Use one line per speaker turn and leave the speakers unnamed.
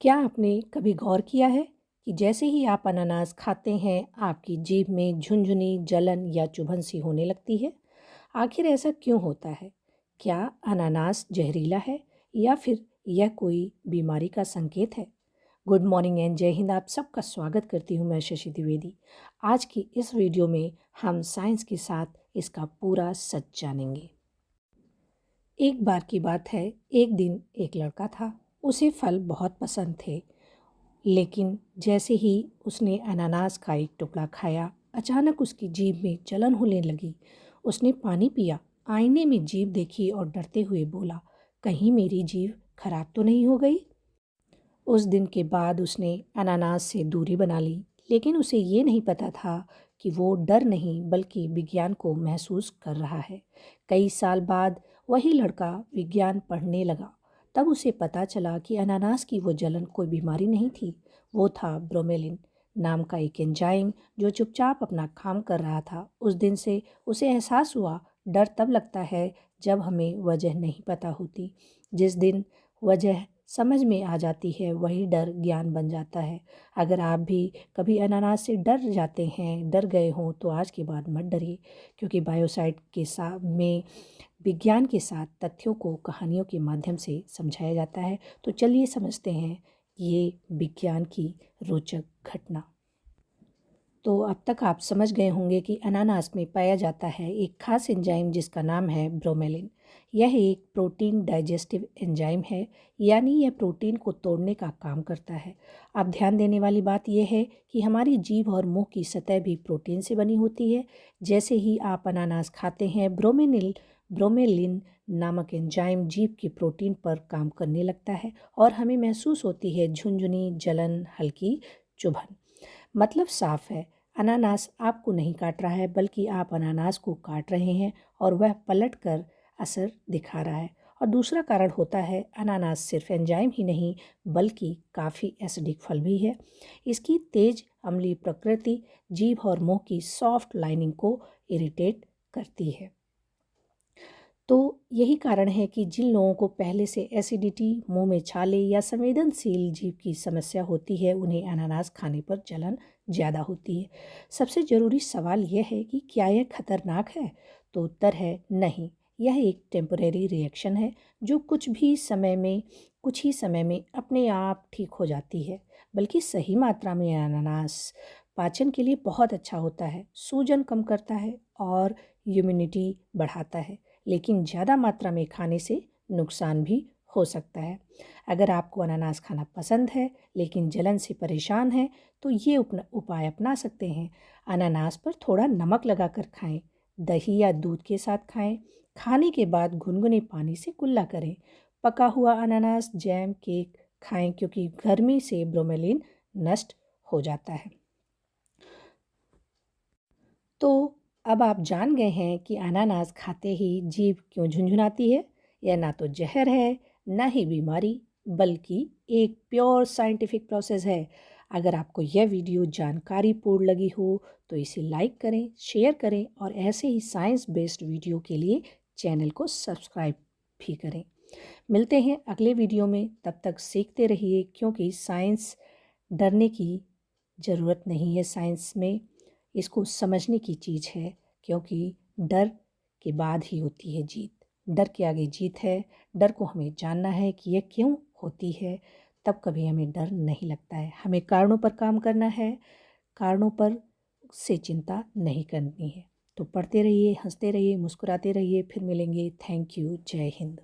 क्या आपने कभी गौर किया है कि जैसे ही आप अनानास खाते हैं आपकी जीभ में झुनझुनी जलन या चुभन सी होने लगती है। आखिर ऐसा क्यों होता है? क्या अनानास जहरीला है या फिर यह कोई बीमारी का संकेत है? गुड मॉर्निंग एंड जय हिंद। आप सबका स्वागत करती हूँ मैं शशि द्विवेदी। आज की इस वीडियो में हम साइंस के साथ इसका पूरा सच जानेंगे। एक बार की बात है, एक दिन एक लड़का था। उसे फल बहुत पसंद थे, लेकिन जैसे ही उसने अनानास का एक टुकड़ा खाया, अचानक उसकी जीभ में जलन होने लगी। उसने पानी पिया, आईने में जीभ देखी और डरते हुए बोला, कहीं मेरी जीभ खराब तो नहीं हो गई? उस दिन के बाद उसने अनानास से दूरी बना ली, लेकिन उसे ये नहीं पता था कि वो डर नहीं बल्कि विज्ञान को महसूस कर रहा है। कई साल बाद वही लड़का विज्ञान पढ़ने लगा। तब उसे पता चला कि अनानास की वो जलन कोई बीमारी नहीं थी, वो था ब्रोमेलिन नाम का एक एंजाइम जो चुपचाप अपना काम कर रहा था। उस दिन से उसे एहसास हुआ, डर तब लगता है जब हमें वजह नहीं पता होती। जिस दिन वजह समझ में आ जाती है वही डर ज्ञान बन जाता है। अगर आप भी कभी अनानास से डर जाते हैं, डर गए हों, तो आज के बाद मत डरिए, क्योंकि बायोसाइट के साथ में विज्ञान के साथ तथ्यों को कहानियों के माध्यम से समझाया जाता है। तो चलिए समझते हैं ये विज्ञान की रोचक घटना। तो अब तक आप समझ गए होंगे कि अनानास में पाया जाता है एक खास एंजाइम जिसका नाम है ब्रोमेलिन। यह एक प्रोटीन डाइजेस्टिव एंजाइम है, यानी यह प्रोटीन को तोड़ने का काम करता है। अब ध्यान देने वाली बात यह है कि हमारी जीभ और मुंह की सतह भी प्रोटीन से बनी होती है। जैसे ही आप अनानास खाते हैं, ब्रोमेलिन नामक एंजाइम जीभ की प्रोटीन पर काम करने लगता है और हमें महसूस होती है झुनझुनी जलन, हल्की चुभन। मतलब साफ है, अनानास आपको नहीं काट रहा है, बल्कि आप अनानास को काट रहे हैं और वह पलट कर असर दिखा रहा है। और दूसरा कारण होता है, अनानास सिर्फ एंजाइम ही नहीं बल्कि काफ़ी एसिडिक फल भी है। इसकी तेज अम्लीय प्रकृति जीभ और मुंह की सॉफ्ट लाइनिंग को इरिटेट करती है। तो यही कारण है कि जिन लोगों को पहले से एसिडिटी, मुंह में छाले या संवेदनशील जीभ की समस्या होती है, उन्हें अनानास खाने पर जलन ज़्यादा होती है। सबसे ज़रूरी सवाल यह है कि क्या यह खतरनाक है? तो उत्तर है नहीं। यह एक टेम्परेरी रिएक्शन है जो कुछ ही समय में अपने आप ठीक हो जाती है। बल्कि सही मात्रा में अनानास पाचन के लिए बहुत अच्छा होता है, सूजन कम करता है और इम्यूनिटी बढ़ाता है। लेकिन ज़्यादा मात्रा में खाने से नुकसान भी हो सकता है। अगर आपको अनानास खाना पसंद है लेकिन जलन से परेशान है, तो ये उपाय अपना सकते हैं। अनानास पर थोड़ा नमक लगाकर खाएं, दही या दूध के साथ खाएं। खाने के बाद गुनगुने पानी से कुल्ला करें। पका हुआ अनानास, जैम, केक खाएं, क्योंकि गर्मी से ब्रोमेलिन नष्ट हो जाता है। तो अब आप जान गए हैं कि अनानास खाते ही जीभ क्यों झुंझुनाती है। यह ना तो जहर है, ना ही बीमारी, बल्कि एक प्योर साइंटिफिक प्रोसेस है। अगर आपको यह वीडियो जानकारीपूर्ण लगी हो तो इसे लाइक करें, शेयर करें और ऐसे ही साइंस बेस्ड वीडियो के लिए चैनल को सब्सक्राइब भी करें। मिलते हैं अगले वीडियो में, तब तक सीखते रहिए, क्योंकि साइंस डरने की ज़रूरत नहीं है। साइंस में इसको समझने की चीज़ है, क्योंकि डर के बाद ही होती है जीत। डर के आगे जीत है। डर को हमें जानना है कि यह क्यों होती है, तब कभी हमें डर नहीं लगता है। हमें कारणों पर काम करना है, कारणों पर से चिंता नहीं करनी है। तो पढ़ते रहिए, हंसते रहिए, मुस्कुराते रहिए। फिर मिलेंगे। Thank you. जय हिंद।